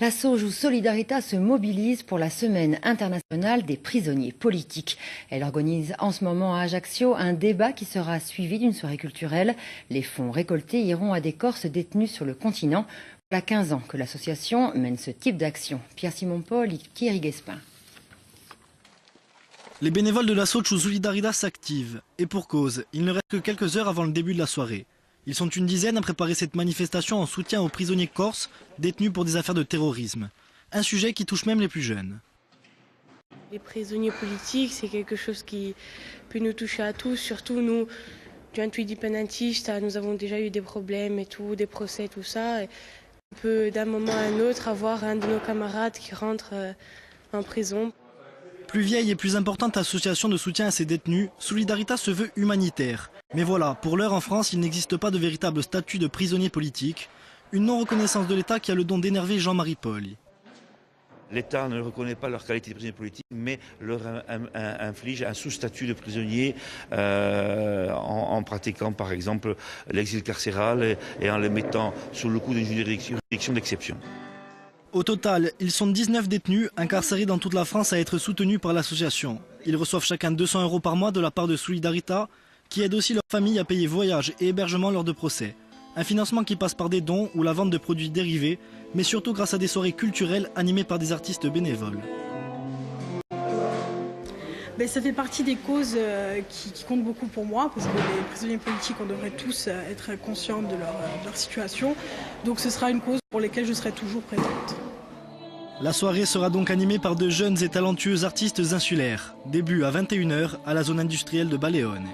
La SOJ ou Solidaritat se mobilise pour la Semaine internationale des prisonniers politiques. Elle organise en ce moment à Ajaccio un débat qui sera suivi d'une soirée culturelle. Les fonds récoltés iront à des Corses détenus sur le continent. Voilà 15 ans que l'association mène ce type d'action. Pierre-Simon Paul et Thierry Guespin. Les bénévoles de la SOJ ou Solidaritat s'activent. Et pour cause, il ne reste que quelques heures avant le début de la soirée. Ils sont une dizaine à préparer cette manifestation en soutien aux prisonniers corses détenus pour des affaires de terrorisme. Un sujet qui touche même les plus jeunes. Les prisonniers politiques, c'est quelque chose qui peut nous toucher à tous, surtout nous, du 28 indépendantistes, nous avons déjà eu des problèmes et tout, des procès, tout ça. Et on peut d'un moment à un autre avoir un de nos camarades qui rentre en prison. Plus vieille et plus importante association de soutien à ces détenus, Solidaritat se veut humanitaire. Mais voilà, pour l'heure en France, il n'existe pas de véritable statut de prisonnier politique. Une non-reconnaissance de l'État qui a le don d'énerver Jean-Marie Paul. L'État ne reconnaît pas leur qualité de prisonnier politique, mais leur inflige un sous-statut de prisonnier en pratiquant par exemple l'exil carcéral et en les mettant sous le coup d'une juridiction d'exception. Au total, ils sont 19 détenus, incarcérés dans toute la France à être soutenus par l'association. Ils reçoivent chacun 200 € par mois de la part de Solidaritat, qui aide aussi leur famille à payer voyage et hébergement lors de procès. Un financement qui passe par des dons ou la vente de produits dérivés, mais surtout grâce à des soirées culturelles animées par des artistes bénévoles. Ça fait partie des causes qui comptent beaucoup pour moi, parce que les prisonniers politiques, on devrait tous être conscients de leur situation. Donc ce sera une cause pour laquelle je serai toujours présente. La soirée sera donc animée par de jeunes et talentueux artistes insulaires. Début à 21 h à la zone industrielle de Baléone.